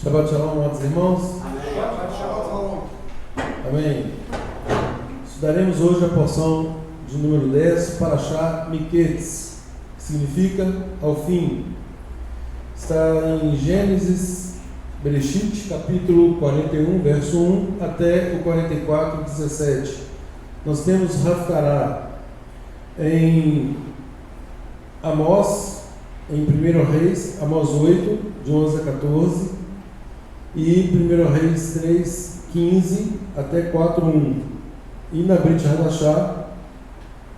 Shabbat Shalom, amados irmãos. Amém. Shabbat Shalom. Amém. Estudaremos hoje a porção de número 10, Parashá Miketz, que significa ao fim. Está em Gênesis, Bereshit, capítulo 41, verso 1 até o 44, 17. Nós temos Haftarah em Amós, em 1 Reis, Amós 8, de 11 a 14, e 1 Reis 3, 15 até 4, 1. E na Brit Hadashah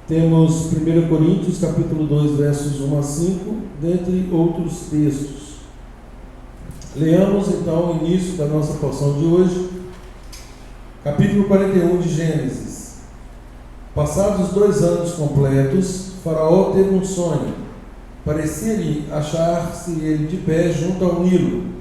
temos 1 Coríntios, capítulo 2, versos 1 a 5, dentre outros textos. Leamos então o início da nossa porção de hoje, capítulo 41 de Gênesis. Passados 2 anos completos, Faraó teve um sonho. Parecia-lhe achar-se ele de pé junto ao Nilo.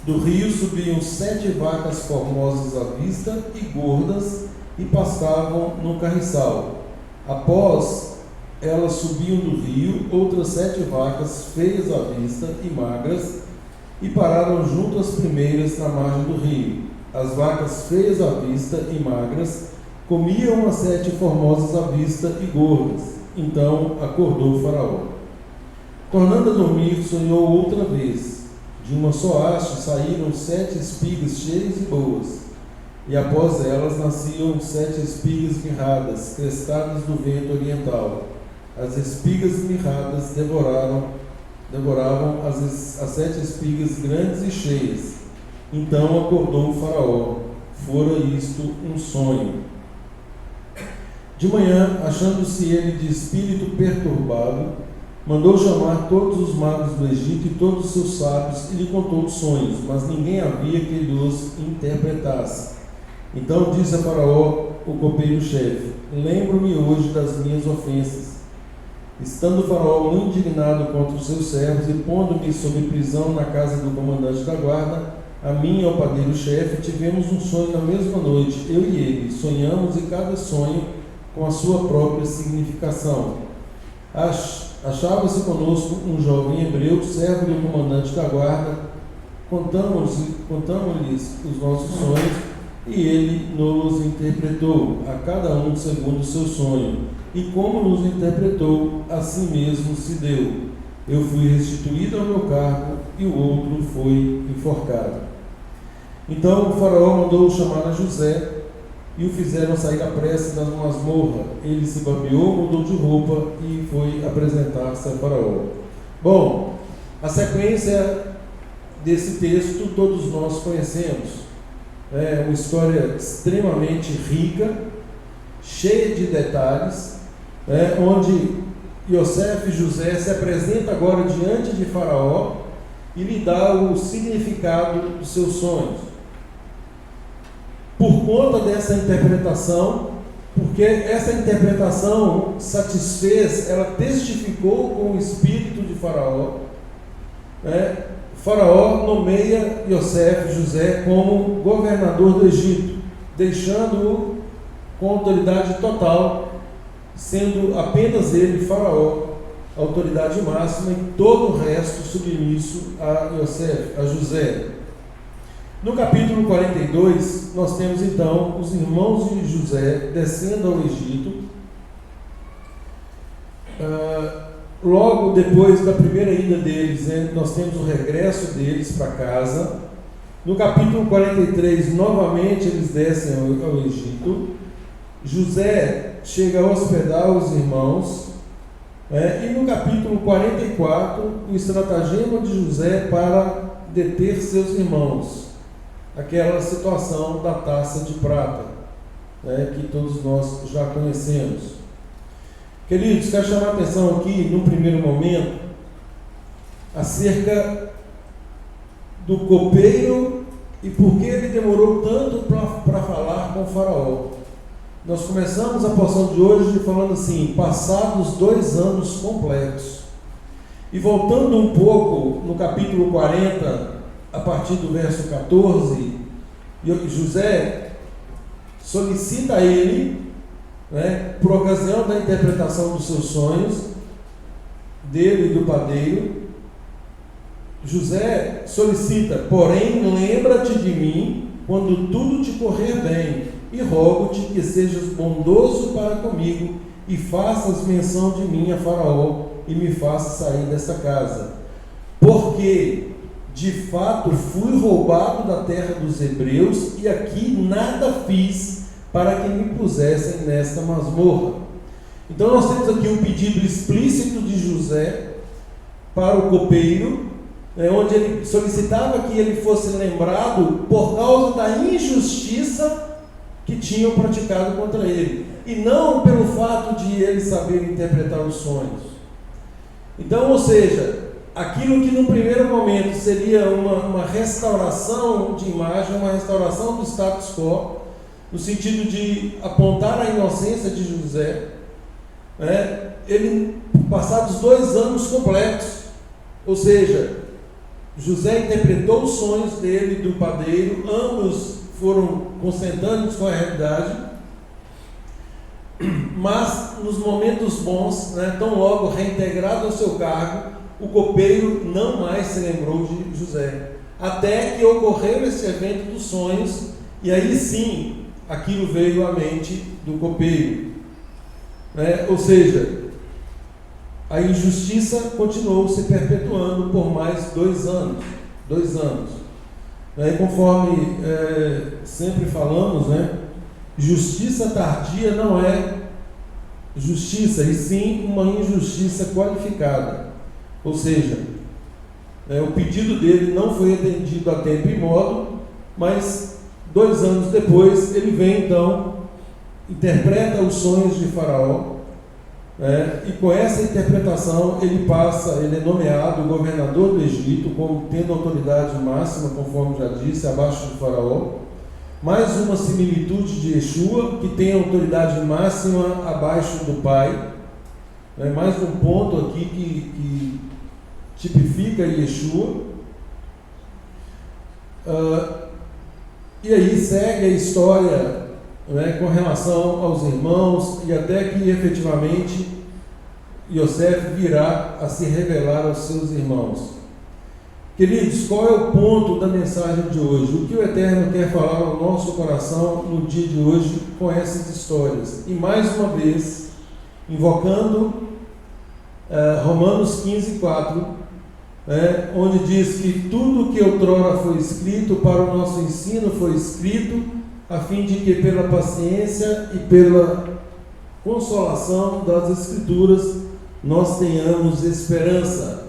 Do rio subiam 7 vacas formosas à vista e gordas, e pastavam no carriçal. Após elas subiam do rio outras 7 vacas feias à vista e magras, e pararam junto às primeiras na margem do rio. As vacas feias à vista e magras comiam as 7 formosas à vista e gordas. Então acordou Faraó. Tornando a dormir, sonhou outra vez. De uma só haste saíram 7 espigas cheias e boas, e após elas nasciam 7 espigas mirradas, crestadas do vento oriental. As espigas mirradas devoravam as 7 espigas grandes e cheias. Então acordou o Faraó. Fora isto um sonho. De manhã, achando-se ele de espírito perturbado, mandou chamar todos os magos do Egito e todos os seus sábios e lhe contou os sonhos, mas ninguém havia que ele os interpretasse. Então disse a Faraó, o copeiro-chefe: lembro-me hoje das minhas ofensas. Estando Faraó muito indignado contra os seus servos e pondo-me sob prisão na casa do comandante da guarda, a mim e ao padeiro-chefe tivemos um sonho na mesma noite, eu e ele. Sonhamos, e cada sonho com a sua própria significação. Achava-se conosco um jovem hebreu, servo do comandante da guarda. Contamos-lhes os nossos sonhos, e ele nos interpretou, a cada um segundo o seu sonho. E como nos interpretou, assim mesmo se deu. Eu fui restituído ao meu cargo, e o outro foi enforcado. Então o Faraó mandou chamar a José, e o fizeram sair à pressa da masmorra. Ele se babeou, mudou de roupa e foi apresentar-se a Faraó. Bom, a sequência desse texto todos nós conhecemos. É uma história extremamente rica, cheia de detalhes, onde Yosef e José se apresentam agora diante de Faraó e lhe dá o significado dos seus sonhos. Por conta dessa interpretação, porque essa interpretação satisfez, ela testificou com o espírito de Faraó, Faraó nomeia Yosef, José, como governador do Egito, deixando-o com autoridade total, sendo apenas ele, Faraó, a autoridade máxima, e todo o resto submisso a Yosef, a José. No capítulo 42, nós temos então os irmãos de José descendo ao Egito. Logo depois da primeira ida deles, nós temos o regresso deles para casa. No capítulo 43, novamente eles descem ao Egito. José chega a hospedar os irmãos. E no capítulo 44, o estratagema de José para deter seus irmãos. Aquela situação da taça de prata, que todos nós já conhecemos. Queridos, quero chamar a atenção aqui, no primeiro momento, acerca do copeiro e por que ele demorou tanto para falar com o Faraó. Nós começamos a porção de hoje falando assim: passados 2 anos completos. E voltando um pouco no capítulo 40, a partir do verso 14, José solicita a ele, por ocasião da interpretação dos seus sonhos, dele e do padeiro, José solicita: porém, lembra-te de mim quando tudo te correr bem, e rogo-te que sejas bondoso para comigo e faças menção de mim a Faraó e me faças sair desta casa. Porque, de fato, fui roubado da terra dos hebreus e aqui nada fiz para que me pusessem nesta masmorra. Então nós temos aqui um pedido explícito de José para o copeiro, onde ele solicitava que ele fosse lembrado por causa da injustiça que tinham praticado contra ele, e não pelo fato de ele saber interpretar os sonhos. Então, ou seja, aquilo que no primeiro momento seria uma restauração de imagem, uma restauração do status quo, no sentido de apontar a inocência de José, ele, passados 2 anos completos, ou seja, José interpretou os sonhos dele, do padeiro, ambos foram consentâneos com a realidade, mas nos momentos bons, tão logo reintegrado ao seu cargo, o copeiro não mais se lembrou de José, até que ocorreu esse evento dos sonhos, e aí sim, aquilo veio à mente do copeiro, ou seja, a injustiça continuou se perpetuando por mais 2 anos. 2 anos. Conforme sempre falamos, justiça tardia não é justiça, e sim uma injustiça qualificada. Ou seja, o pedido dele não foi atendido a tempo e modo, mas 2 anos depois ele vem então, interpreta os sonhos de Faraó, e com essa interpretação ele é nomeado governador do Egito, como tendo autoridade máxima, conforme já disse, abaixo de Faraó. Mais uma similitude de Yeshua, que tem autoridade máxima abaixo do Pai. Mais um ponto aqui que tipifica Yeshua. E aí segue a história com relação aos irmãos, e até que efetivamente Yosef virá a se revelar aos seus irmãos. Queridos, qual é o ponto da mensagem de hoje? O que o Eterno quer falar ao nosso coração no dia de hoje com essas histórias? E mais uma vez, invocando Romanos 15:4, onde diz que tudo que outrora foi escrito para o nosso ensino foi escrito a fim de que pela paciência e pela consolação das Escrituras nós tenhamos esperança.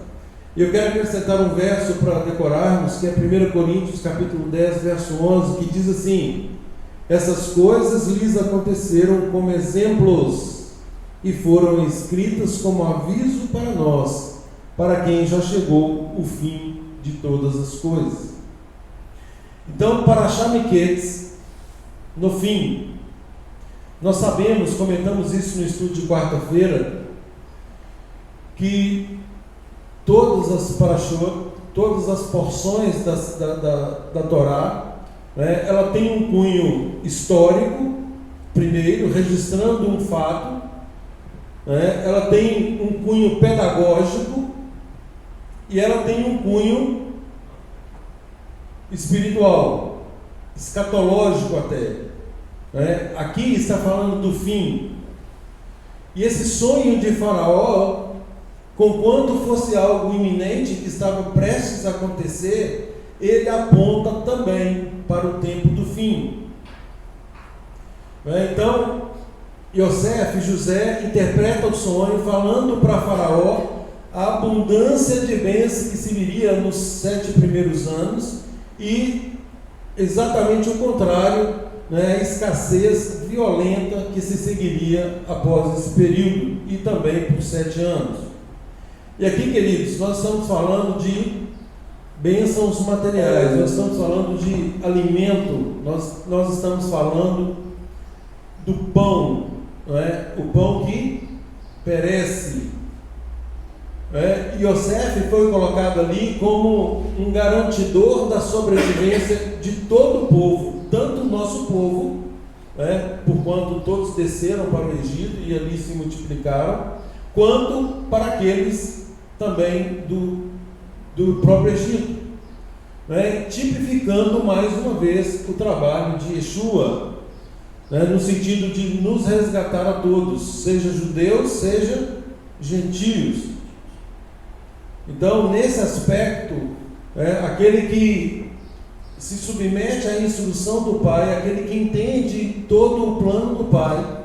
Eu quero acrescentar um verso para decorarmos, que é 1 Coríntios capítulo 10, verso 11, que diz assim: essas coisas lhes aconteceram como exemplos e foram escritas como aviso para nós, para quem já chegou o fim de todas as coisas. Então, Parashá Miquetes, no fim, nós sabemos, comentamos isso no estudo de quarta-feira, que todas as parashot, todas as porções da Torá, ela tem um cunho histórico, primeiro, registrando um fato, ela tem um cunho pedagógico, e ela tem um cunho espiritual, escatológico até. Aqui está falando do fim, e esse sonho de Faraó, conquanto fosse algo iminente que estava prestes a acontecer, ele aponta também para o tempo do fim. Então, José interpreta o sonho, falando para Faraó a abundância de bênçãos que se viria nos 7 primeiros anos, e exatamente o contrário, a escassez violenta que se seguiria após esse período, e também por 7 anos. E aqui, queridos, nós estamos falando de bênçãos materiais, nós estamos falando de alimento, nós estamos falando do pão, o pão que perece. Yosef foi colocado ali como um garantidor da sobrevivência de todo o povo, tanto o nosso povo, por quanto todos desceram para o Egito e ali se multiplicaram, quanto para aqueles também do próprio Egito, né? Tipificando mais uma vez o trabalho de Yeshua, né? No sentido de nos resgatar a todos, seja judeus, seja gentios. Então, nesse aspecto, aquele que se submete à instrução do Pai, aquele que entende todo o plano do Pai,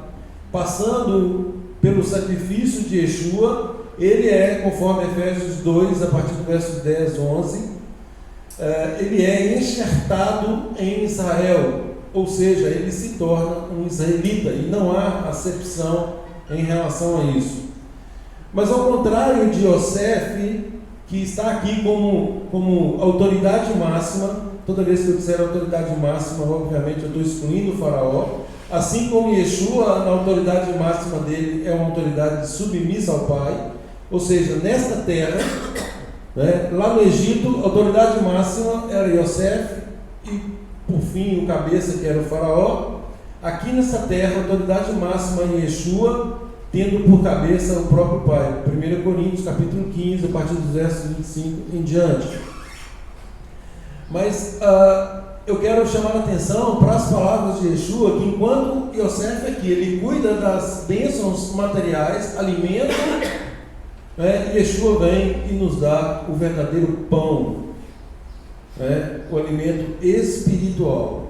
passando pelo sacrifício de Yeshua, ele é, conforme Efésios 2, a partir do verso 10, 11, ele é enxertado em Israel, ou seja, ele se torna um israelita, e não há acepção em relação a isso. Mas ao contrário de Yosef, que está aqui como autoridade máxima, toda vez que eu disser autoridade máxima, obviamente eu estou excluindo o faraó, assim como Yeshua, na autoridade máxima dele, é uma autoridade submissa ao Pai, ou seja, nesta terra, né, lá no Egito, a autoridade máxima era Yosef e, por fim, o cabeça, que era o faraó. Aqui nessa terra, a autoridade máxima é Yeshua, tendo por cabeça o próprio Pai. 1 Coríntios capítulo 15, a partir dos versos 25 em diante. Mas eu quero chamar a atenção para as palavras de Yeshua, que enquanto Yosef aqui, ele cuida das bênçãos materiais, alimento, Yeshua vem e nos dá o verdadeiro pão, o alimento espiritual.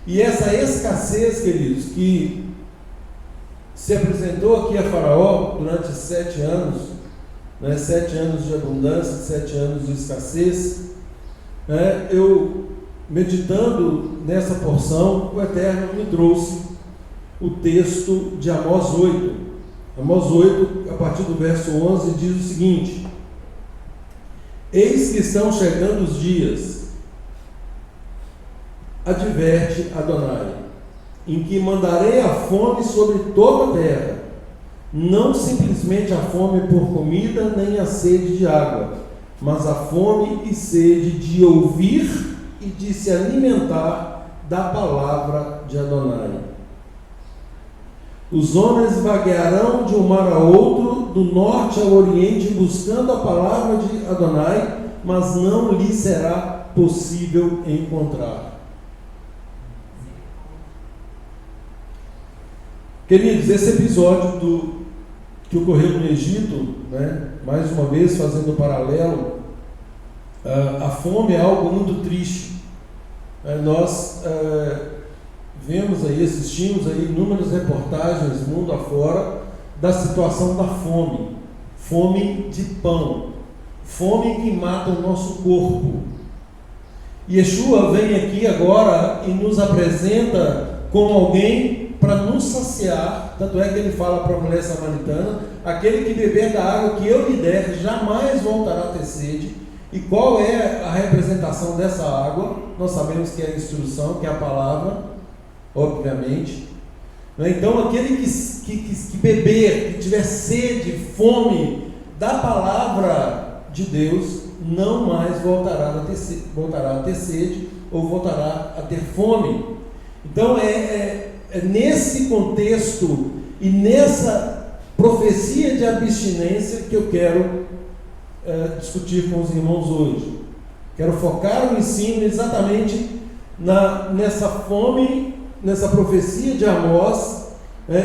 E essa escassez, queridos, que se apresentou aqui a Faraó durante 7 anos, 7 anos de abundância, 7 anos de escassez, eu, meditando nessa porção, o Eterno me trouxe o texto de Amós 8. Amós 8, a partir do verso 11, diz o seguinte: eis que estão chegando os dias, adverte Adonai, em que mandarei a fome sobre toda a terra, não simplesmente a fome por comida, nem a sede de água, mas a fome e sede de ouvir e de se alimentar da palavra de Adonai. Os homens vaguearão de um mar a outro, do norte ao oriente, buscando a palavra de Adonai, mas não lhe será possível encontrar. Queridos, esse episódio que ocorreu no Egito, mais uma vez fazendo um paralelo, a fome é algo muito triste. Nós vemos aí, assistimos aí inúmeras reportagens mundo afora da situação da fome, fome de pão, fome que mata o nosso corpo. Yeshua vem aqui agora e nos apresenta como alguém para nos saciar, tanto é que ele fala para a mulher samaritana: aquele que beber da água que eu lhe der jamais voltará a ter sede. E qual é a representação dessa água? Nós sabemos que é a instrução, que é a palavra, obviamente. Então aquele que beber, que tiver sede, fome da palavra de Deus, não mais voltará a ter sede ou voltará a ter fome. Então é nesse contexto e nessa profecia de abstinência que eu quero discutir com os irmãos hoje. Quero focar o ensino exatamente nessa fome, nessa profecia de Amós.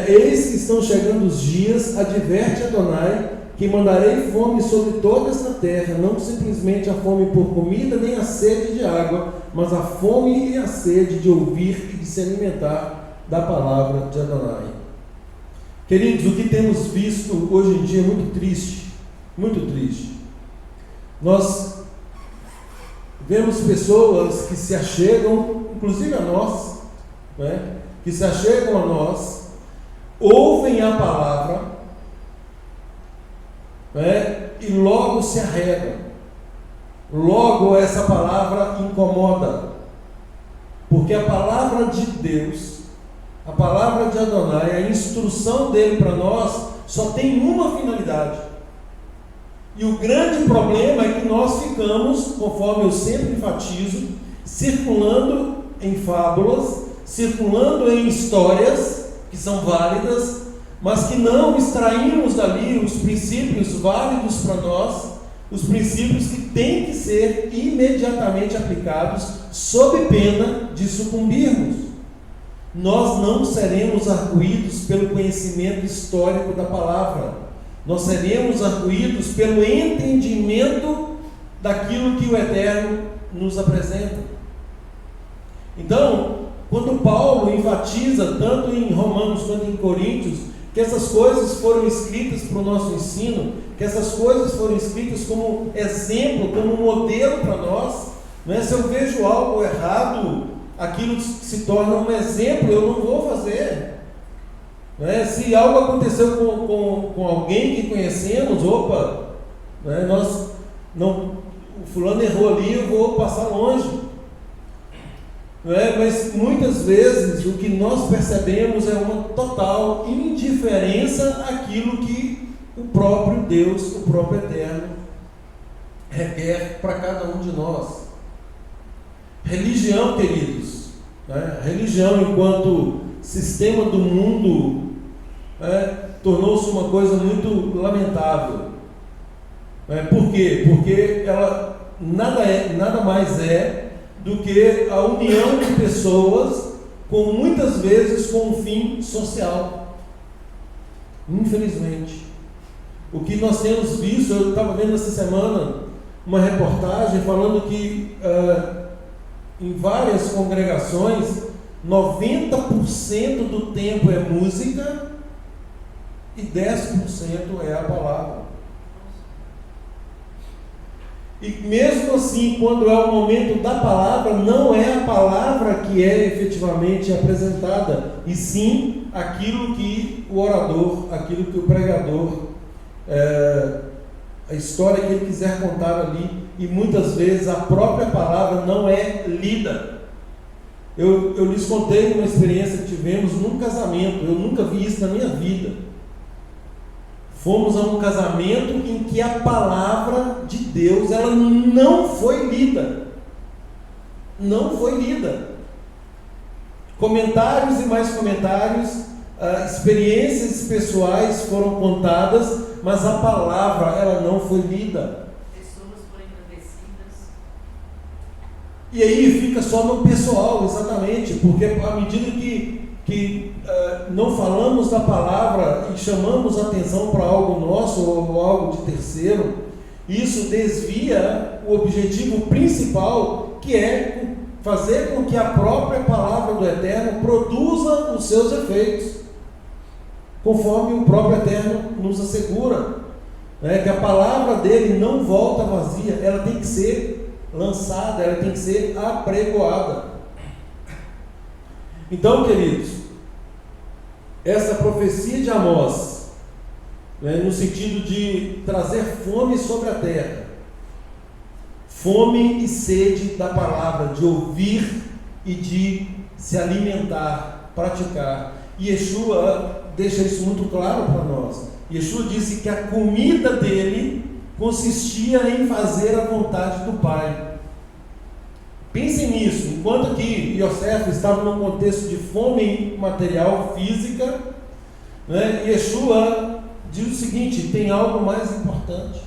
Eis que estão chegando os dias, adverte Adonai, que mandarei fome sobre toda esta terra, não simplesmente a fome por comida, nem a sede de água, mas a fome e a sede de ouvir e de se alimentar da palavra de Adonai. Queridos, o que temos visto hoje em dia é muito triste, muito triste. Nós vemos pessoas que se achegam, inclusive a nós, que se achegam a nós, ouvem a palavra, e logo se arregam, logo essa palavra incomoda, porque a palavra de Deus, a palavra de Adonai, a instrução dele para nós só tem uma finalidade. E o grande problema é que nós ficamos, conforme eu sempre enfatizo, circulando em fábulas, circulando em histórias que são válidas, mas que não extraímos dali os princípios válidos para nós, os princípios que têm que ser imediatamente aplicados sob pena de sucumbirmos. Nós não seremos arguídos pelo conhecimento histórico da palavra. Nós seremos arguídos pelo entendimento daquilo que o Eterno nos apresenta. Então, quando Paulo enfatiza, tanto em Romanos quanto em Coríntios, que essas coisas foram escritas para o nosso ensino, que essas coisas foram escritas como exemplo, como modelo para nós, não é? Se eu vejo algo errado, aquilo se torna um exemplo, eu não vou fazer. Não é? Se algo aconteceu com alguém que conhecemos, opa, não é? O fulano errou ali, eu vou passar longe. Não é? Mas muitas vezes o que nós percebemos é uma total indiferença àquilo que o próprio Deus, o próprio Eterno, requer para cada um de nós. Religião, queridos, né? Religião enquanto sistema do mundo, tornou-se uma coisa muito lamentável. Por quê? Porque ela nada mais é do que a união de pessoas, muitas vezes com um fim social. Infelizmente, o que nós temos visto, eu estava vendo essa semana uma reportagem falando que em várias congregações 90% do tempo é música e 10% é a palavra. E mesmo assim, quando é o momento da palavra, não é a palavra que é efetivamente apresentada, e sim aquilo que o orador, aquilo que o pregador, a história que ele quiser contar ali, e muitas vezes a própria palavra não é lida. Eu lhes contei uma experiência que tivemos num casamento, eu nunca vi isso na minha vida. Fomos a um casamento em que a palavra de Deus, ela não foi lida. Não foi lida. Comentários e mais comentários, experiências pessoais foram contadas, mas a palavra, ela não foi lida. Pessoas foram engrandecidas. E aí fica só no pessoal, exatamente, porque à medida que não falamos da palavra e chamamos atenção para algo nosso ou algo de terceiro, isso desvia o objetivo principal, que é fazer com que a própria palavra do Eterno produza os seus efeitos, conforme o próprio Eterno nos assegura, que a palavra dele não volta vazia, ela tem que ser lançada, ela tem que ser apregoada. Então, queridos, essa profecia de Amós, no sentido de trazer fome sobre a terra, fome e sede da palavra, de ouvir e de se alimentar, praticar. E Yeshua deixa isso muito claro para nós. Yeshua disse que a comida dele consistia em fazer a vontade do Pai. Pensem nisso, enquanto que Yosef estava num contexto de fome material, física, Yeshua diz o seguinte: tem algo mais importante.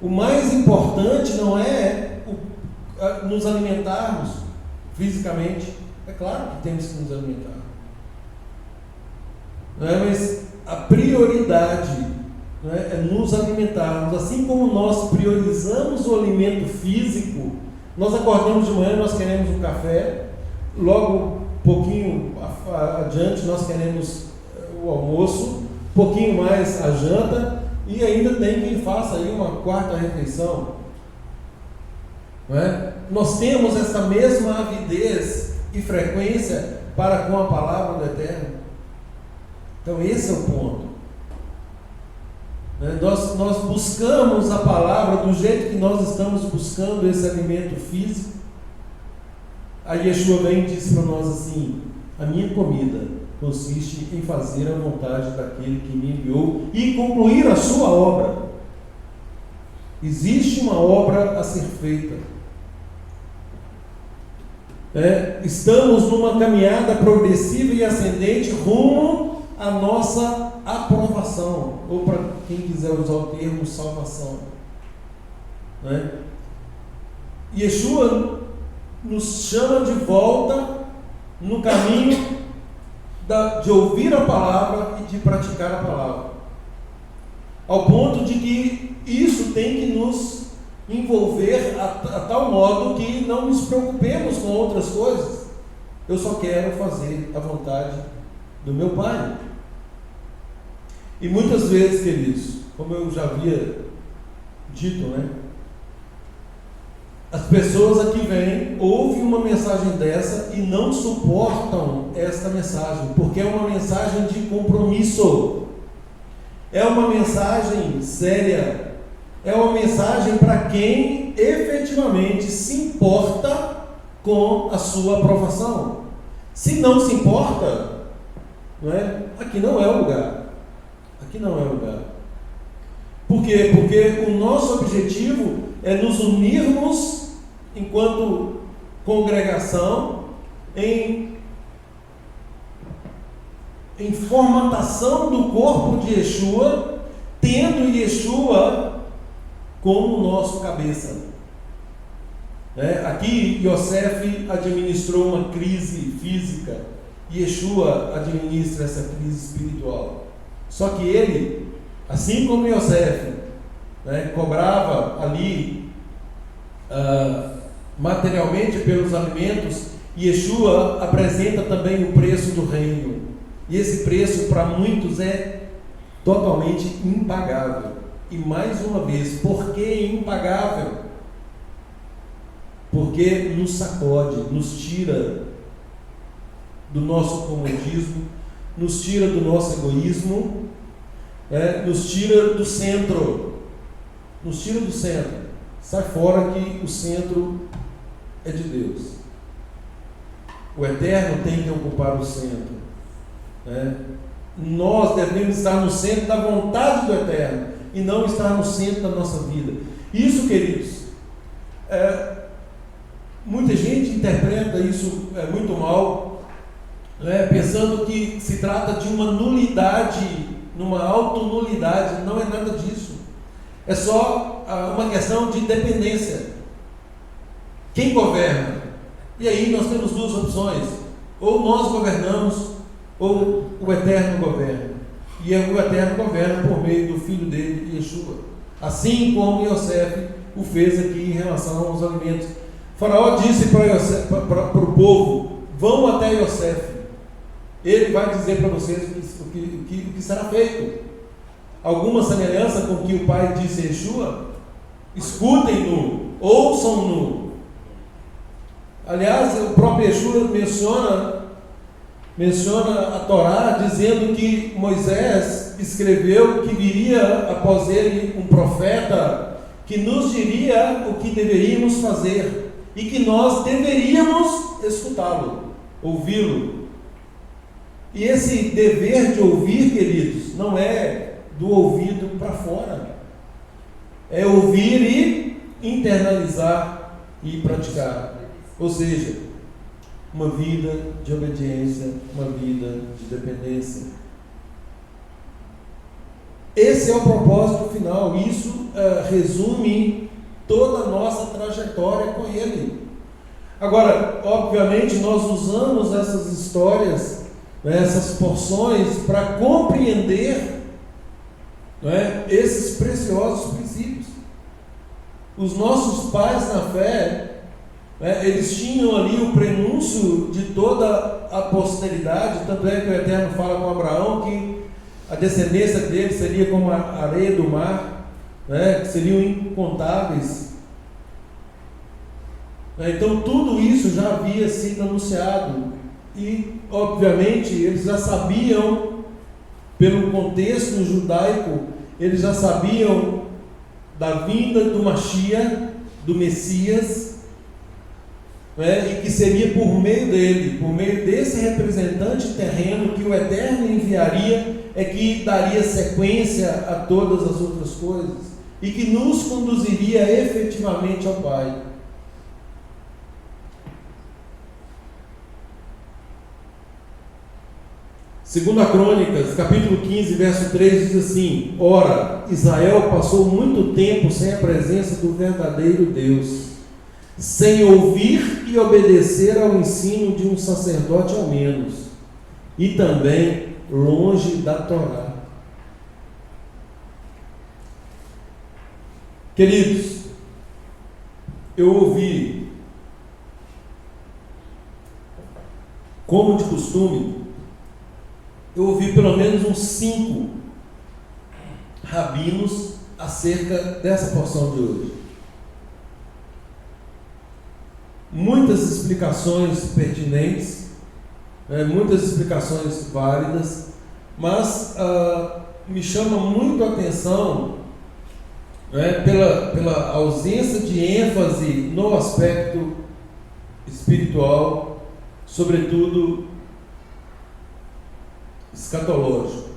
O mais importante não é nos alimentarmos fisicamente, é claro que temos que nos alimentar, mas a prioridade é nos alimentarmos. Assim como nós priorizamos o alimento físico, nós acordamos de manhã, nós queremos um café, logo um pouquinho adiante nós queremos o almoço, um pouquinho mais a janta, e ainda tem quem faça aí uma quarta refeição. Nós temos essa mesma avidez e frequência para com a palavra do Eterno. Então esse é o ponto. Nós buscamos a palavra do jeito que nós estamos buscando esse alimento físico. Aí Yeshua vem e diz para nós assim: a minha comida consiste em fazer a vontade daquele que me enviou e concluir a sua obra. Existe uma obra a ser feita. Estamos numa caminhada progressiva e ascendente rumo à nossa aprovação, ou para quem quiser usar o termo, salvação. né? Yeshua nos chama de volta no caminho de ouvir a palavra e de praticar a palavra, ao ponto de que isso tem que nos envolver a tal modo que não nos preocupemos com outras coisas. Eu só quero fazer a vontade do meu Pai. E muitas vezes, queridos, como eu já havia dito, né? As pessoas aqui vêm, ouvem uma mensagem dessa e não suportam esta mensagem, porque é uma mensagem de compromisso, é uma mensagem séria, é uma mensagem para quem efetivamente se importa com a sua aprovação. Se não se importa, não é? Aqui não é o lugar. Aqui não é o lugar. Por quê? Porque o nosso objetivo é nos unirmos enquanto congregação em formatação do corpo de Yeshua, tendo Yeshua como nosso cabeça. Aqui Yosef administrou uma crise física, Yeshua administra essa crise espiritual. Só que ele, assim como Yosef, cobrava ali materialmente pelos alimentos, Yeshua apresenta também o preço do reino. E esse preço para muitos é totalmente impagável. E mais uma vez, por que impagável? Porque nos sacode, nos tira do nosso comodismo, nos tira do nosso egoísmo, nos tira do centro. Nos tira do centro. Sai fora que o centro é de Deus. O Eterno tem que ocupar o centro. Nós devemos estar no centro da vontade do Eterno e não estar no centro da nossa vida. Isso, queridos, muita gente interpreta isso muito mal, pensando que se trata de uma nulidade, numa autonulidade. Não é nada disso. É só uma questão de dependência. Quem governa? E aí nós temos duas opções: ou nós governamos, ou o Eterno governa. E o Eterno governa por meio do Filho dele, Yeshua. Assim como Yosef o fez aqui em relação aos alimentos. Faraó disse para o povo: vão até Yosef, ele vai dizer para vocês o que será feito. Alguma semelhança com o que o pai disse a Yeshua? Escutem-no, ouçam-no. Aliás, o próprio Yeshua menciona a Torá, dizendo que Moisés escreveu que viria após ele um profeta que nos diria o que deveríamos fazer e que nós deveríamos escutá-lo, ouvi-lo. E esse dever de ouvir, queridos, não é do ouvido para fora, é ouvir e internalizar e praticar. Ou seja, uma vida de obediência, uma vida de dependência. Esse é o propósito final. Isso resume toda a nossa trajetória com Ele. Agora, obviamente, nós usamos essas histórias, essas porções, para compreender esses preciosos princípios. Os nossos pais na fé, eles tinham ali o prenúncio de toda a posteridade. Tanto é que o Eterno fala com Abraão que a descendência dele seria como a areia do mar, que seriam incontáveis. Então tudo isso já havia sido anunciado e, obviamente, eles já sabiam, pelo contexto judaico, eles já sabiam da vinda do Mashiach, do Messias, e que seria por meio dele, por meio desse representante terreno que o Eterno enviaria, é que daria sequência a todas as outras coisas e que nos conduziria efetivamente ao Pai. Segunda Crônicas, capítulo 15, verso 3, diz assim: Ora, Israel passou muito tempo sem a presença do verdadeiro Deus, sem ouvir e obedecer ao ensino de um sacerdote ao menos, e também longe da Torá. Queridos, eu ouvi, como de costume, eu ouvi pelo menos uns 5 rabinos acerca dessa porção de hoje. Muitas explicações pertinentes, muitas explicações válidas, mas me chama muito a atenção pela ausência de ênfase no aspecto espiritual, sobretudo escatológico,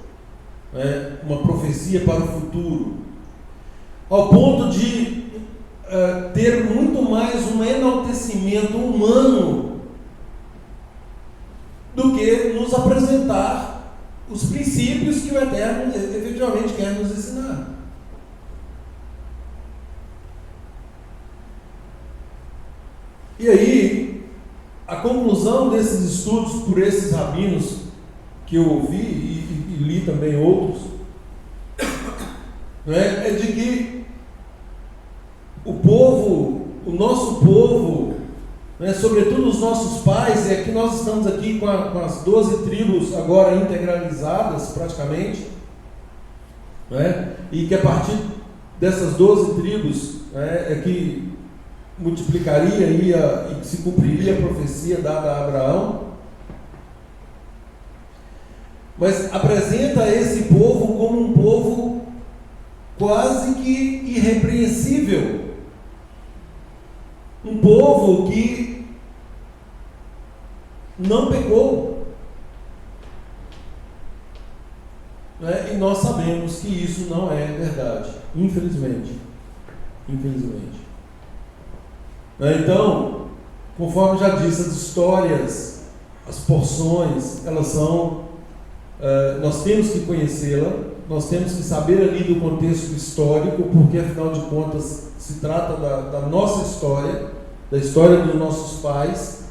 uma profecia para o futuro, ao ponto de ter muito mais um enaltecimento humano do que nos apresentar os princípios que o Eterno efetivamente quer nos ensinar. E aí, a conclusão desses estudos por esses rabinos que eu ouvi e li também outros, é de que o povo, o nosso povo, sobretudo os nossos pais, é que nós estamos aqui com as 12 tribos agora integralizadas praticamente, e que a partir dessas 12 tribos é que multiplicaria e se cumpriria a profecia dada a Abraão. Mas apresenta esse povo como um povo quase que irrepreensível, um povo que não pecou, e nós sabemos que isso não é verdade, infelizmente. Então, conforme já disse, as histórias, as porções, elas são, nós temos que conhecê-la, nós temos que saber ali do contexto histórico, porque afinal de contas se trata da nossa história, da história dos nossos pais,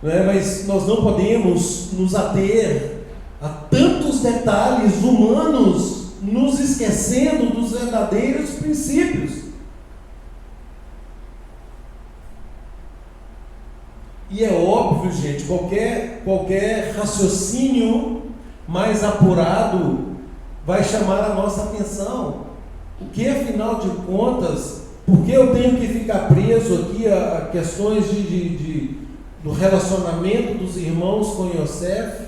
mas nós não podemos nos ater a tantos detalhes humanos, nos esquecendo dos verdadeiros princípios. E é óbvio, gente, qualquer raciocínio mais apurado vai chamar a nossa atenção. O que, afinal de contas, por que eu tenho que ficar preso aqui a questões do relacionamento dos irmãos com Yosef,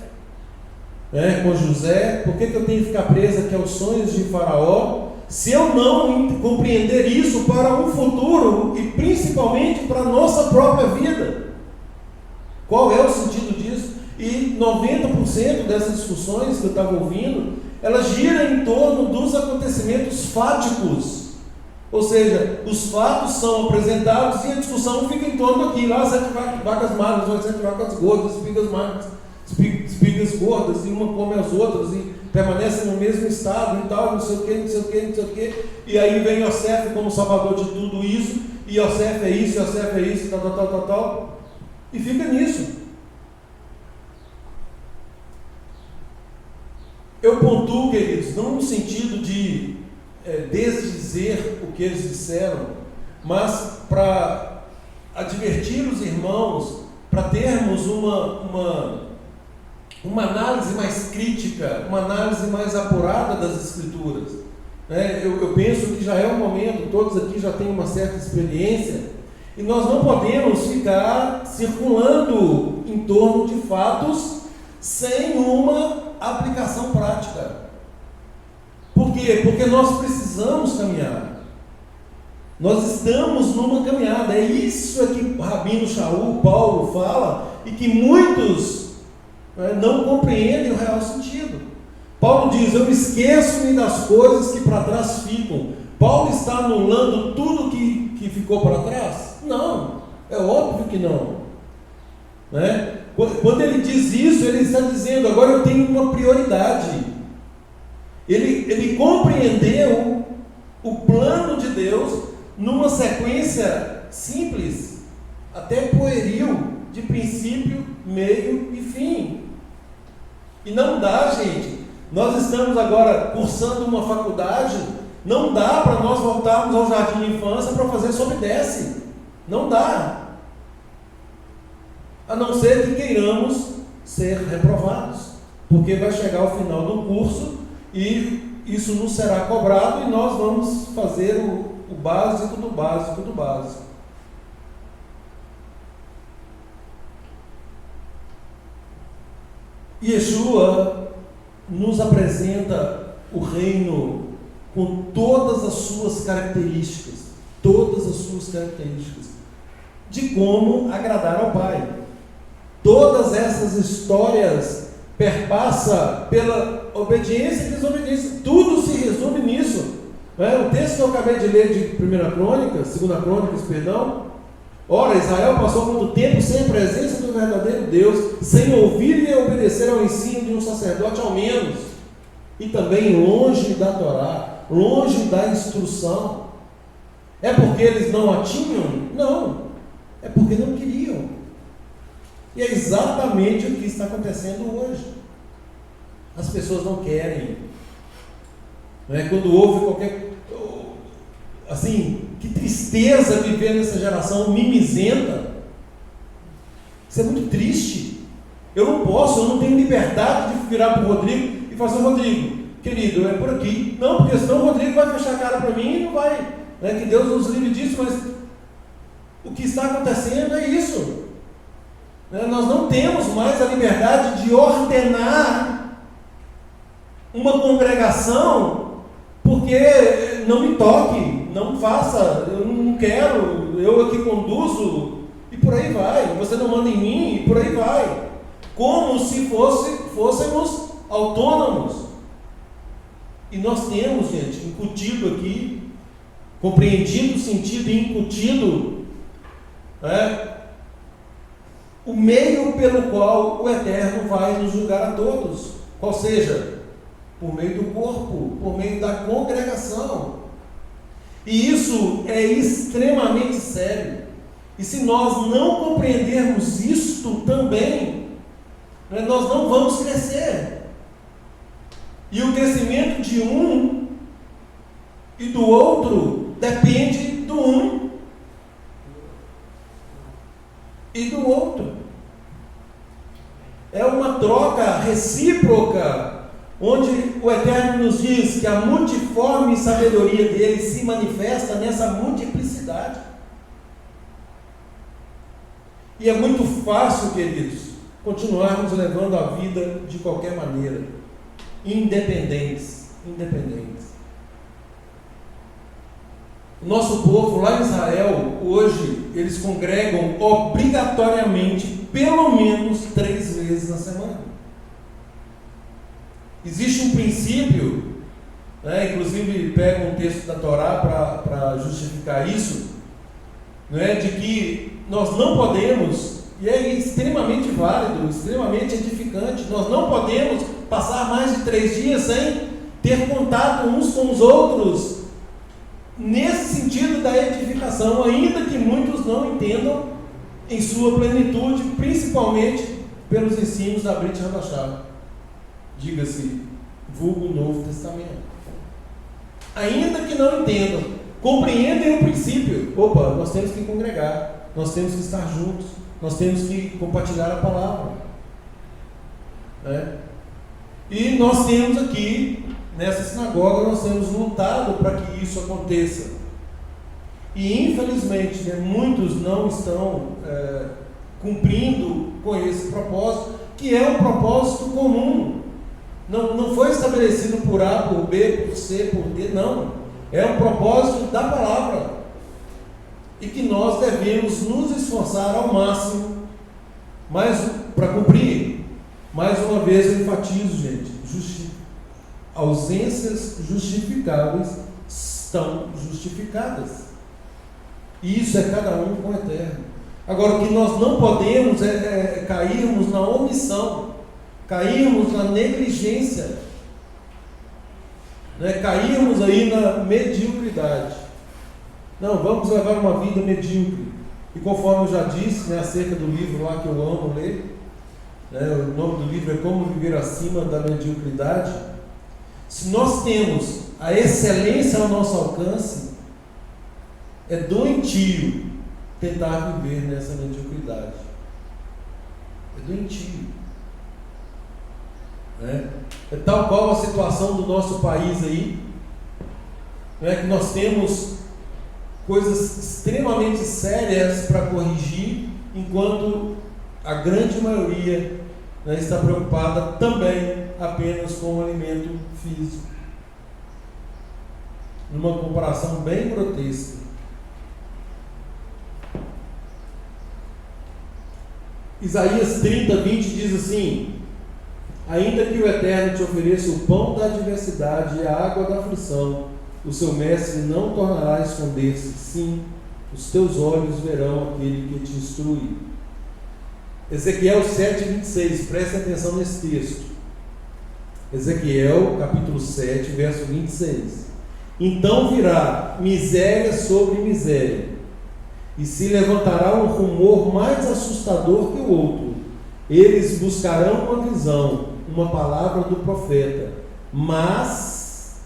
com José? Por que eu tenho que ficar preso aqui aos sonhos de Faraó, se eu não compreender isso para um futuro e principalmente para a nossa própria vida? Qual é o sentido disso? E 90% dessas discussões que eu estava ouvindo, elas giram em torno dos acontecimentos fáticos. Ou seja, os fatos são apresentados e a discussão fica em torno daquilo. Lá 7 vacas magras, 7 vacas gordas, espigas magras, espigas gordas, e uma come as outras e permanecem no mesmo estado e tal, não sei o que. E aí vem Yosef como salvador de tudo isso, e Yosef é isso, tal. E fica nisso. Eu pontuo, queridos, não no sentido de desdizer o que eles disseram, mas para advertir os irmãos, para termos uma análise mais crítica, uma análise mais apurada das Escrituras. Eu penso que já é um momento, todos aqui já têm uma certa experiência, e nós não podemos ficar circulando em torno de fatos sem uma aplicação prática. Por quê? Porque nós precisamos caminhar. Nós estamos numa caminhada. É isso que Rabino Shaul, Paulo fala, e que muitos não compreendem o real sentido. Paulo diz: eu esqueço-me das coisas que para trás ficam. Paulo está anulando tudo que ficou para trás? Não, é óbvio que não. Quando ele diz isso, ele está dizendo, agora eu tenho uma prioridade. Ele compreendeu o plano de Deus numa sequência simples, até pueril, de princípio, meio e fim. E não dá, gente. Nós estamos agora cursando uma faculdade, não dá para nós voltarmos ao jardim de infância para fazer sobe e desce. Não dá. A não ser que queiramos ser reprovados, porque vai chegar ao final do curso e isso nos será cobrado e nós vamos fazer o básico do básico do básico. Yeshua nos apresenta o reino com todas as suas características, de como agradar ao Pai. Todas essas histórias perpassam pela obediência e desobediência. Tudo se resume nisso. O texto que eu acabei de ler de 2 Crônicas, ora, Israel passou muito tempo sem a presença do verdadeiro Deus, sem ouvir e obedecer ao ensino de um sacerdote ao menos, e também longe da Torá, longe da instrução. É porque eles não a tinham? Não, é porque não queriam. E é exatamente o que está acontecendo hoje. As pessoas não querem. Quando houve qualquer... Assim, que tristeza viver nessa geração mimizenta. Isso é muito triste. Eu não tenho liberdade de virar para o Rodrigo e falar assim, Rodrigo, querido, é por aqui. Não, porque senão o Rodrigo vai fechar a cara para mim e não vai. Que Deus nos livre disso, mas o que está acontecendo é isso. Nós não temos mais a liberdade de ordenar uma congregação porque não me toque, não faça, eu não quero, eu aqui conduzo, e por aí vai, você não manda em mim, e por aí vai, como se fôssemos autônomos. E nós temos, gente, incutido aqui, compreendido o sentido e incutido, o meio pelo qual o Eterno vai nos julgar a todos, qual seja, por meio do corpo, por meio da congregação. E isso é extremamente sério. E se nós não compreendermos isto também, nós não vamos crescer. E o crescimento de um e do outro depende do um e do outro. É uma troca recíproca, onde o Eterno nos diz que a multiforme sabedoria dele se manifesta nessa multiplicidade. E é muito fácil, queridos, continuarmos levando a vida de qualquer maneira, independentes. O nosso povo lá em Israel, hoje, eles congregam obrigatoriamente, pelo menos 3 vezes na semana. Existe um princípio, inclusive pega um texto da Torá para justificar isso, de que nós não podemos, e é extremamente válido, extremamente edificante, nós não podemos passar mais de 3 dias sem ter contato uns com os outros, nesse sentido da edificação, ainda que muitos não entendam em sua plenitude, principalmente pelos ensinos da Brit Hadashah, diga-se, vulgo Novo Testamento. Ainda que não entendam, compreendem o princípio. Opa, nós temos que congregar, nós temos que estar juntos, nós temos que compartilhar a palavra. E nós temos aqui, nessa sinagoga, nós temos lutado para que isso aconteça. E infelizmente, muitos não estão cumprindo com esse propósito, que é um propósito comum. Não foi estabelecido por A, por B, por C, por D, não. É um propósito da palavra. E que nós devemos nos esforçar ao máximo, mas para cumprir. Mais uma vez eu enfatizo, gente, ausências justificáveis estão justificadas. E isso é cada um com o Eterno. Agora, o que nós não podemos é cairmos na omissão, cairmos na negligência, né? Cairmos aí na mediocridade. Não, vamos levar uma vida medíocre. E conforme eu já disse, né, acerca do livro lá que eu amo ler, né, o nome do livro é Como Viver Acima da Mediocridade. Se nós temos a excelência ao nosso alcance, é doentio tentar viver nessa mediocridade. É doentio. Né? É tal qual a situação do nosso país aí, né, que nós temos coisas extremamente sérias para corrigir, enquanto a grande maioria, né, está preocupada também apenas com o alimento físico. Numa comparação bem grotesca. Isaías 30:20 diz assim: ainda que o Eterno te ofereça o pão da adversidade e a água da aflição, o seu mestre não tornará a esconder-se. Sim, os teus olhos verão aquele que te instrui. Ezequiel 7:26, preste atenção nesse texto. Ezequiel capítulo 7, verso 26. Então virá miséria sobre miséria, e se levantará um rumor mais assustador que o outro. Eles buscarão uma visão, uma palavra do profeta, mas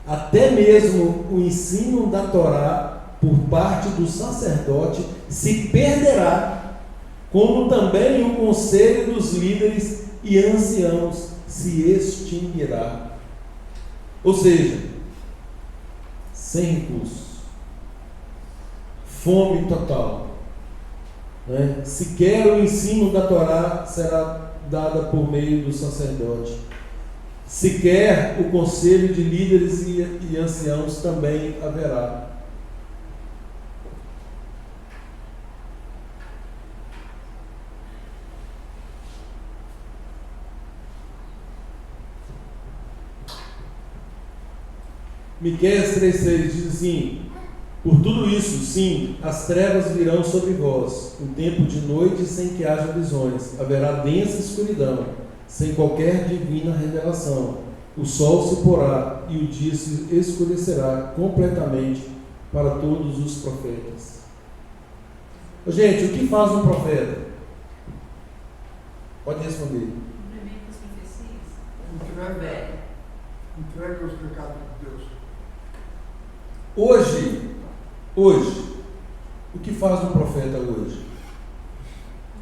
até mesmo o ensino da Torá por parte do sacerdote se perderá, como também o conselho dos líderes e anciãos se extinguirá. Ou seja, sem recursos, fome total, né? Sequer o ensino da Torá será dada por meio do sacerdote, sequer o conselho de líderes e anciãos também haverá. Miqueias 3,6 diz assim: por tudo isso, sim, as trevas virão sobre vós, um tempo de noite sem que haja visões, haverá densa escuridão, sem qualquer divina revelação. O sol se porá e o dia se escurecerá completamente para todos os profetas. Gente, o que faz um profeta? Pode responder. Cumprimento as profecias. Entrega os pecados de Deus. Hoje, o que faz um profeta hoje?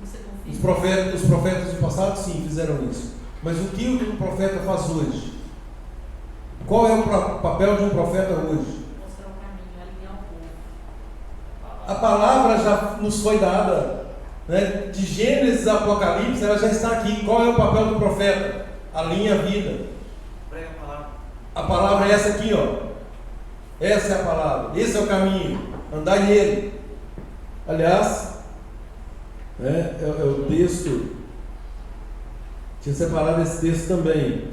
Você confia? Os profetas do passado, sim, fizeram isso. Mas o que o profeta faz hoje? Qual é o papel de um profeta hoje? Mostrar o caminho, alinhar o povo. A palavra já nos foi dada, né? De Gênesis a Apocalipse, ela já está aqui. Qual é o papel do profeta? Alinha a vida. Prega a palavra. A palavra é essa aqui, ó. Essa é a palavra, esse é o caminho, andar nele. Aliás, é o texto, tinha separado esse texto também.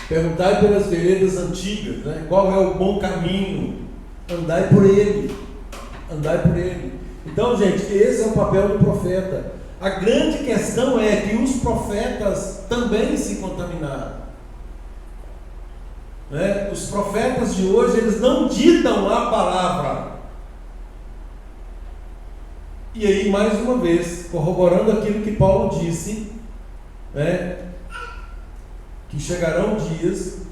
Perguntai pelas veredas antigas, né? Qual é o bom caminho? Andai por ele. Andai por ele. Então, gente, esse é o papel do profeta. A grande questão é que os profetas também se contaminaram. Né? Os profetas de hoje, eles não ditam a palavra. E aí, mais uma vez, corroborando aquilo que Paulo disse, né? Que chegarão dias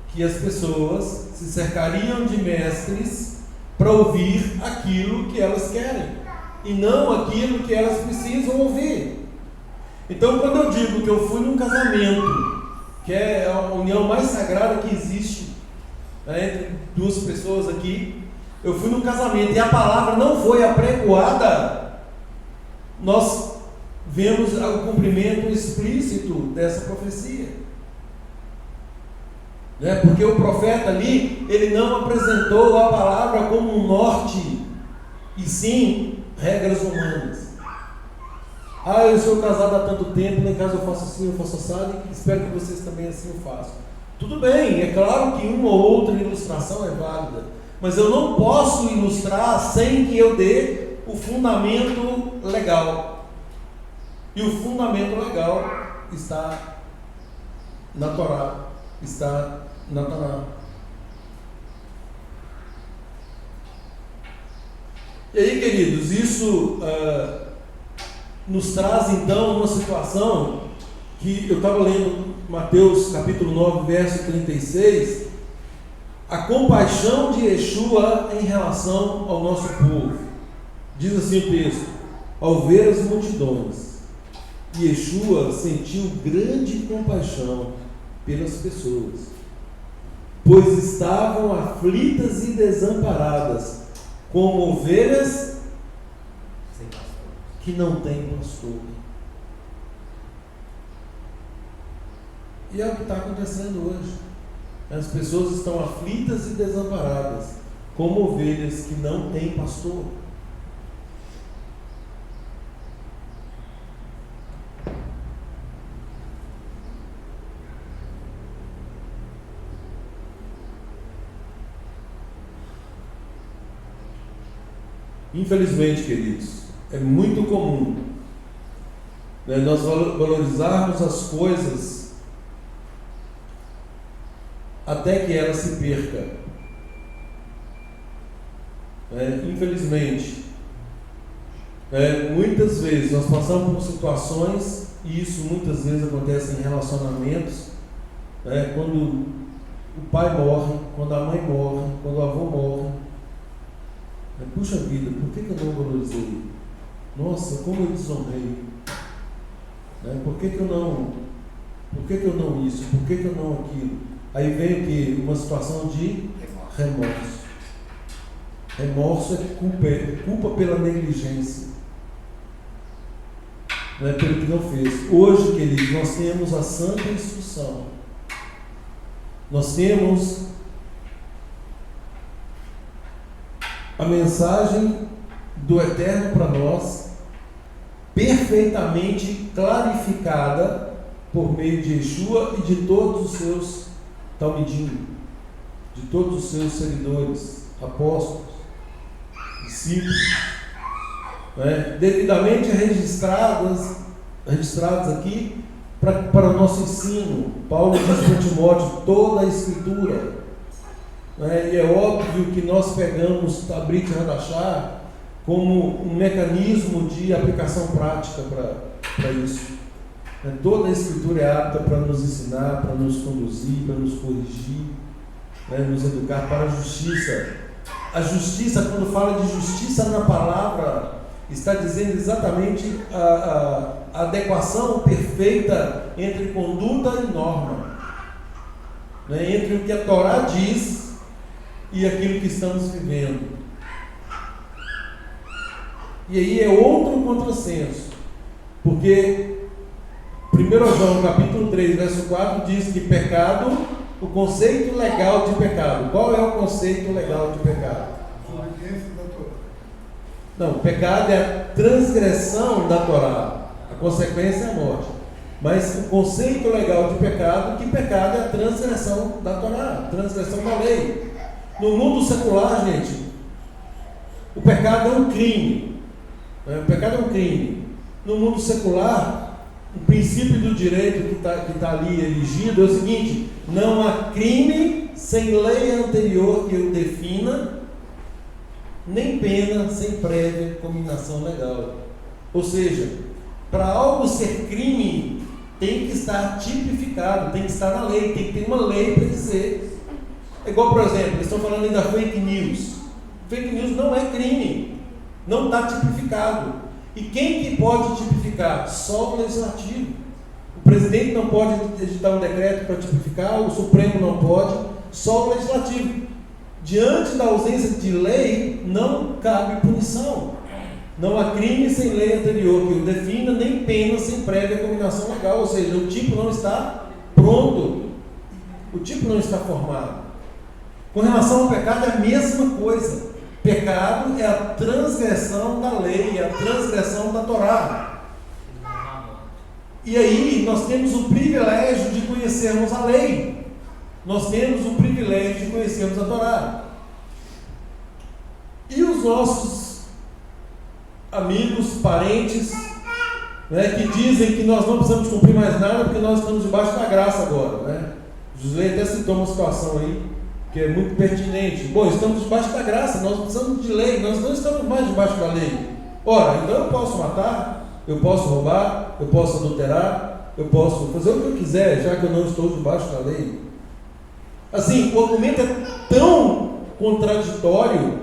que as pessoas se cercariam de mestres para ouvir aquilo que elas querem e não aquilo que elas precisam ouvir. Então, quando eu digo que eu fui num casamento, que é a união mais sagrada que existe, né, entre duas pessoas aqui, eu fui num casamento e a palavra não foi apregoada, nós vemos o cumprimento explícito dessa profecia, né? Porque o profeta ali, ele não apresentou a palavra como um norte, e sim regras humanas. Eu sou casado há tanto tempo, lá em casa eu faço assim, eu faço assado, e espero que vocês também assim o façam. Tudo bem, é claro que uma ou outra ilustração é válida, mas eu não posso ilustrar sem que eu dê o fundamento legal. E o fundamento legal está na Torá, está na Torá. E aí, queridos, isso nos traz então uma situação que eu estava lendo Mateus capítulo 9, verso 36, a compaixão de Yeshua em relação ao nosso povo. Diz assim o texto: ao ver as multidões, Yeshua sentiu grande compaixão pelas pessoas, pois estavam aflitas e desamparadas, como ovelhas que não têm pastor. E é o que está acontecendo hoje. As pessoas estão aflitas e desamparadas, como ovelhas que não têm pastor. Infelizmente, queridos, é muito comum, né, nós valorizarmos as coisas até que ela se perca. Infelizmente, muitas vezes nós passamos por situações, e isso muitas vezes acontece em relacionamentos, quando o pai morre, quando a mãe morre, quando o avô morre. Puxa vida, por que eu não valorizei? Nossa, como eu desonrei. Por que eu não isso? Por que eu não aquilo? Aí vem o que? Uma situação de remorso. Remorso é culpa pela negligência, pelo que não fez. Hoje, queridos, nós temos a santa instrução. Nós temos a mensagem do Eterno para nós, perfeitamente clarificada por meio de Yeshua e de todos os seus talmidim, de todos os seus seguidores, apóstolos, discípulos, devidamente registrados aqui para o nosso ensino. Paulo diz para Timóteo: toda a Escritura. E é óbvio que nós pegamos a Brit Hadashah como um mecanismo de aplicação prática para isso. Toda a Escritura é apta para nos ensinar, para nos conduzir, para nos corrigir, nos educar para a justiça. A justiça, quando fala de justiça na palavra, está dizendo exatamente a adequação perfeita entre conduta e norma, entre o que a Torá diz e aquilo que estamos vivendo. E aí é outro contrassenso, porque 1 João capítulo 3, verso 4 diz que pecado, o conceito legal de pecado. Qual é o conceito legal de pecado? Desobediência da Torá. Não, pecado é a transgressão da Torá. A consequência é a morte. Mas o conceito legal de pecado, que pecado é a transgressão da Torá, a transgressão da lei. No mundo secular, gente, o pecado é um crime. O pecado é um crime. No mundo secular, o princípio do direito que está ali erigido é o seguinte: não há crime sem lei anterior que o defina, nem pena sem prévia combinação legal. Ou seja, para algo ser crime, tem que estar tipificado, tem que estar na lei, tem que ter uma lei para dizer. É igual, por exemplo, eles estão falando aí da fake news. Fake news não é crime, não está tipificado. E quem que pode tipificar? Só o legislativo. O presidente não pode editar um decreto para tipificar, o Supremo não pode, só o legislativo. Diante da ausência de lei, não cabe punição. Não há crime sem lei anterior que o defina, nem pena sem prévia combinação legal. Ou seja, o tipo não está pronto, o tipo não está formado. Com relação ao pecado é a mesma coisa. Pecado é a transgressão da lei, é a transgressão da Torá. E aí nós temos o privilégio de conhecermos a lei. Nós temos o privilégio de conhecermos a Torá. nossos amigos, parentes, né, que dizem que nós não precisamos cumprir mais nada porque nós estamos debaixo da graça agora, né? Josué até citou uma situação aí que é muito pertinente. Bom, estamos debaixo da graça, nós não precisamos de lei, nós não estamos mais debaixo da lei. Ora, então eu posso matar, eu posso roubar, eu posso adulterar, eu posso fazer o que eu quiser, já que eu não estou debaixo da lei. Assim, o argumento é tão contraditório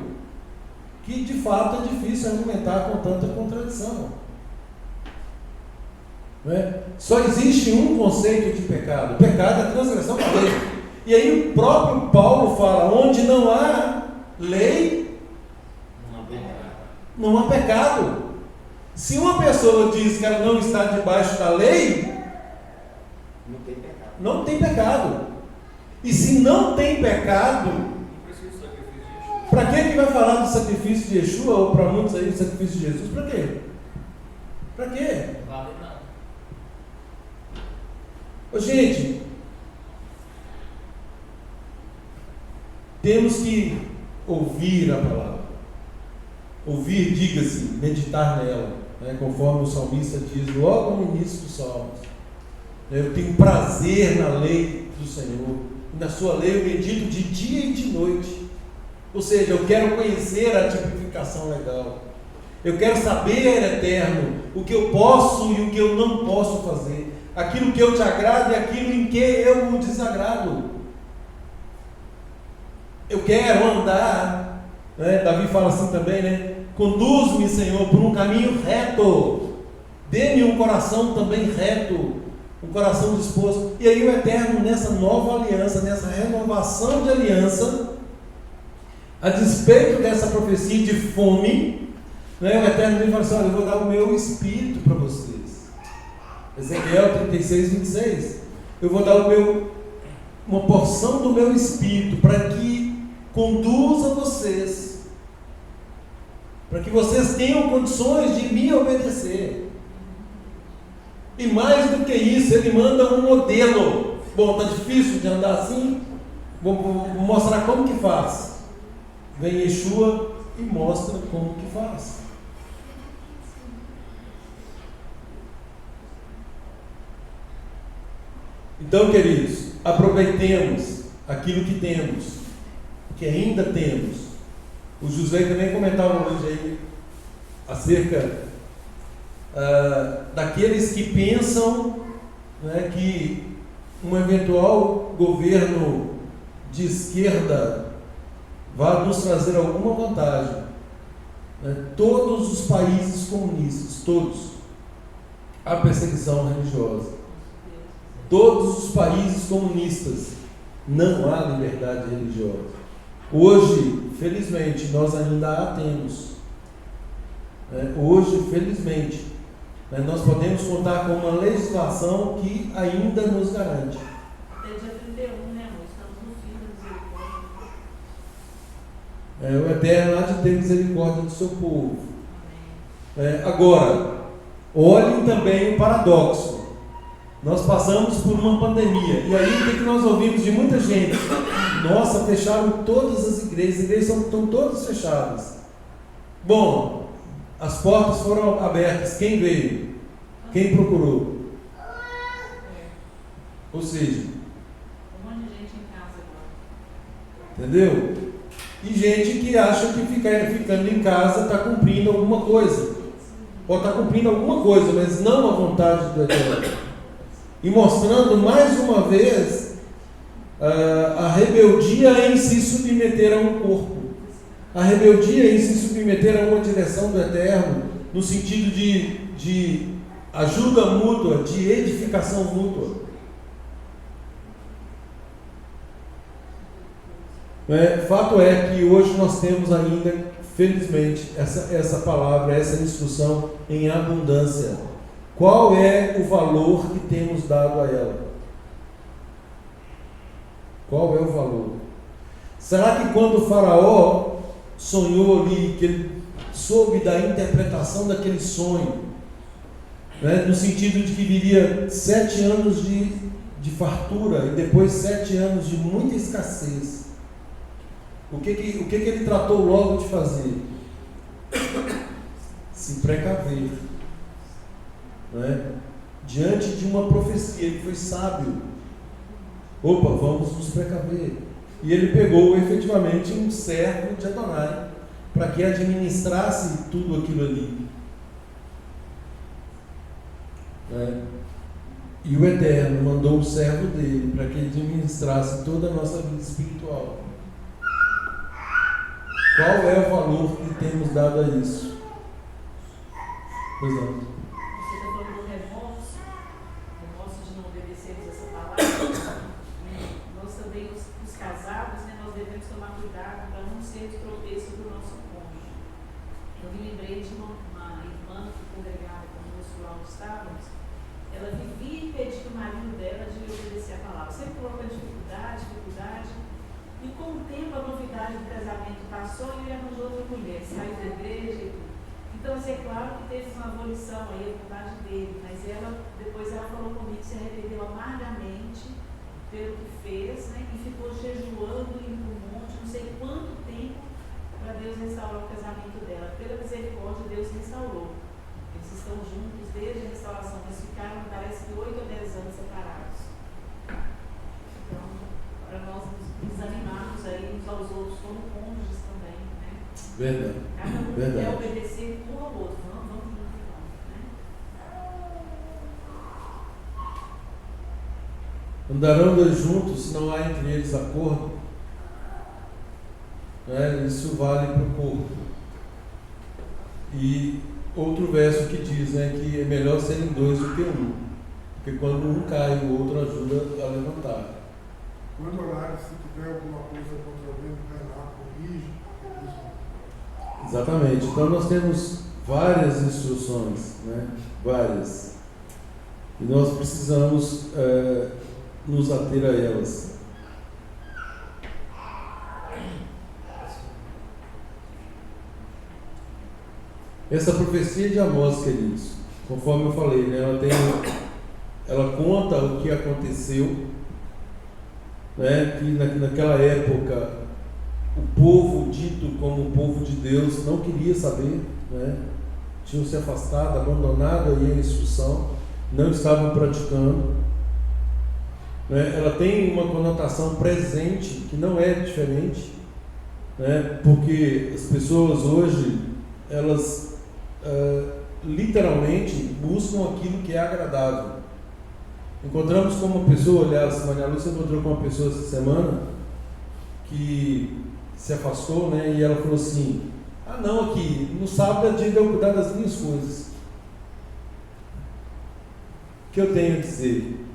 que de fato é difícil argumentar com tanta contradição. Não é? Só existe um conceito de pecado: o pecado é a transgressão da lei. E aí o próprio Paulo fala: onde não há lei, não há pecado. Se uma pessoa diz que ela não está debaixo da lei, não tem pecado. E se não tem pecado, para que vai falar do sacrifício de Yeshua, ou para muitos aí do sacrifício de Jesus? Para quê? Para quê? Vale nada. Ô, gente, temos que ouvir a palavra. Ouvir, diga-se, meditar nela, né? Conforme o salmista diz logo no início dos salmos. Eu tenho prazer na lei do Senhor, e na sua lei eu medito de dia e de noite. Ou seja, eu quero conhecer a tipificação legal. Eu quero saber, Eterno, o que eu posso e o que eu não posso fazer. Aquilo que eu te agrado e aquilo em que eu o desagrado. Eu quero andar, né? Davi fala assim também, né? Conduz-me, Senhor, por um caminho reto. Dê-me um coração também reto, um coração disposto. E aí o Eterno, nessa nova aliança, nessa renovação de aliança, a despeito dessa profecia de fome, né, o Eterno vem e fala assim: olha, eu vou dar o meu espírito para vocês. Ezequiel 36, 26. Eu vou dar uma porção do meu espírito para que conduza vocês, para que vocês tenham condições de me obedecer. E mais do que isso, ele manda um modelo. Bom, está difícil de andar assim? Vou mostrar como que faz. Vem Yeshua e mostra como que faz. Então, queridos, aproveitemos aquilo que temos, que ainda temos. O José também comentava hoje aí acerca daqueles que pensam, né, que um eventual governo de esquerda vai nos trazer alguma vantagem. Né? Todos os países comunistas, todos, há perseguição religiosa. Todos os países comunistas não há liberdade religiosa. Hoje, felizmente, nós ainda a temos. Hoje, felizmente, nós podemos contar com uma legislação que ainda nos garante. Até dia 31, né, amor? Estamos no fim da misericórdia. O Eterno há de ter misericórdia do seu povo. Agora, olhem também o paradoxo. Nós passamos por uma pandemia, e aí o que nós ouvimos de muita gente? Nossa, fecharam todas as igrejas estão todas fechadas. Bom, as portas foram abertas, quem veio? Quem procurou? Ou seja, Um monte de gente em casa agora. entendeu? E gente que acha que ficando em casa está cumprindo alguma coisa. Pode estar cumprindo alguma coisa, mas não a vontade do Eterno. E mostrando mais uma vez a rebeldia em se submeter a um corpo, a rebeldia em se submeter a uma direção do Eterno, no sentido de ajuda mútua, de edificação mútua. Fato é que hoje nós temos ainda, felizmente, essa palavra, essa instrução em abundância. Qual é o valor que temos dado a ela? Qual é o valor? Será que quando o faraó sonhou ali, que ele soube da interpretação daquele sonho, né, no sentido de que viria 7 anos de fartura e depois 7 anos de muita escassez, o que ele tratou logo de fazer? se precaver, não é? Diante de uma profecia, ele foi sábio. Opa, vamos nos precaver. E ele pegou efetivamente um servo de Adonai para que administrasse tudo aquilo ali. E o Eterno mandou o servo dele para que ele administrasse toda a nossa vida espiritual. Qual é o valor que temos dado a isso? Pois não. Você está falando do remorso de não obedecermos essa palavra. Nós também, os casados, nós devemos tomar cuidado para não sermos tropeço do nosso cônjuge. Eu me lembrei de uma irmã que congregava conosco lá onde estávamos. Ela vivia pedindo o marido dela de obedecer a palavra. Sempre colocando dificuldade. E com o tempo a novidade do casamento passou e ele arranjou outra mulher, saiu da igreja e tudo. Então, é claro que teve uma abolição aí, a vontade dele, mas depois ela falou comigo que se arrependeu amargamente pelo que fez, né, e ficou jejuando, indo para o monte, não sei quanto tempo, para Deus restaurar o casamento dela. Pela misericórdia, Deus restaurou. Eles estão juntos desde a restauração, mas ficaram, parece que 8 ou 10 anos separados. Então, para nós nos animarmos aí uns aos outros como cônjuges também, né? Verdade. Cada um Verdade. quer obedecer um ao outro, vamos juntos, né? Andarão dois juntos, se não há entre eles acordo. Isso vale para o corpo. E outro verso que diz, né, que é melhor serem dois do que um, porque quando um cai, o outro ajuda a levantar. Quando orar, se tiver alguma coisa contra alguém, vai lá, corrige. Exatamente. Então nós temos várias instruções, né? Várias. E nós precisamos nos ater a elas. Essa profecia de Amós, queridos, conforme eu falei, né? Ela conta o que aconteceu, né? Que naquela época o povo dito como o povo de Deus não queria saber, né? Tinham se afastado, abandonado aí a instrução, não estavam praticando, né? Ela tem uma conotação presente que não é diferente, né? Porque as pessoas hoje, elas literalmente buscam aquilo que é agradável. Encontramos com uma pessoa, aliás, Maria Lúcia encontrou com uma pessoa essa semana que se afastou, né? E ela falou assim: não, aqui no sábado é dia de eu cuidar das minhas coisas. O que eu tenho a dizer?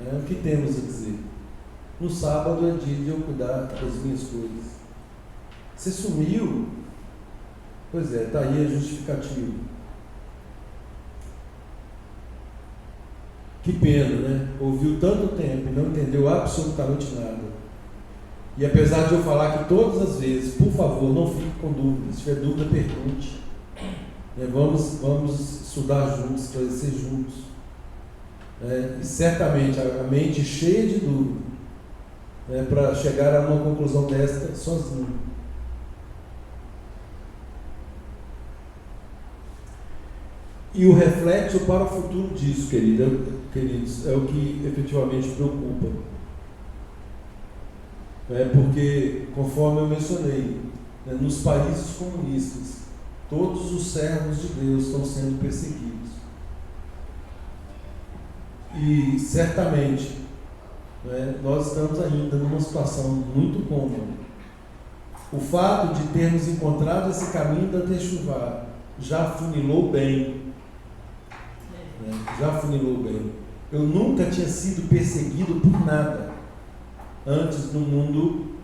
O que temos a dizer? No sábado é dia de eu cuidar das minhas coisas. Você sumiu? Pois é, está aí a justificativa. Que pena, né? Ouviu tanto tempo e não entendeu absolutamente nada. E apesar de eu falar que todas as vezes, por favor, não fique com dúvidas. Se tiver dúvida, pergunte. Vamos estudar juntos, esclarecer juntos. E certamente a mente cheia de dúvida, para chegar a uma conclusão desta sozinho. E o reflexo para o futuro disso, queridos, é o que efetivamente preocupa. Porque, conforme eu mencionei, nos países comunistas, todos os servos de Deus estão sendo perseguidos. E certamente, nós estamos ainda numa situação muito cômoda. O fato de termos encontrado esse caminho da Techuvá já funilou bem. Já funilou bem. Eu nunca tinha sido perseguido por nada antes no mundo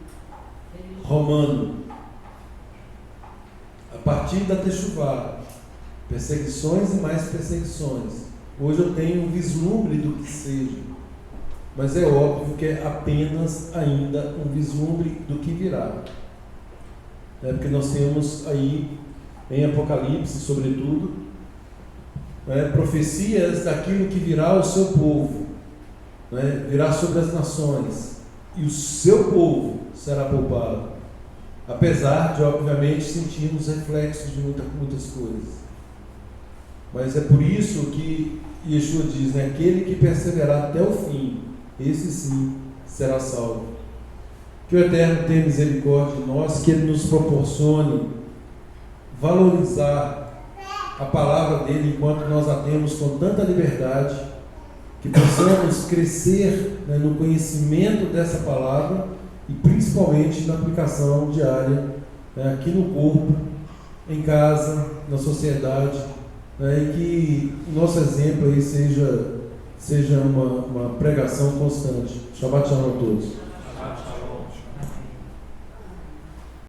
romano. A partir da Techuvá, perseguições e mais perseguições. Hoje eu tenho um vislumbre do que seja, mas é óbvio que é apenas ainda um vislumbre do que virá. Porque nós temos aí em Apocalipse, sobretudo, profecias daquilo que virá ao seu povo, virá sobre as nações, e o seu povo será poupado, apesar de obviamente sentirmos reflexos de muitas coisas. Mas é por isso que Yeshua diz, né? Aquele que perseverar até o fim, esse sim será salvo. Que o Eterno tenha misericórdia de nós, que Ele nos proporcione valorizar a palavra dele enquanto nós a temos com tanta liberdade, que possamos crescer, né, no conhecimento dessa palavra e principalmente na aplicação diária, né, aqui no corpo, em casa, na sociedade, né, e que o nosso exemplo aí seja uma pregação constante. Shabbat Shalom a todos.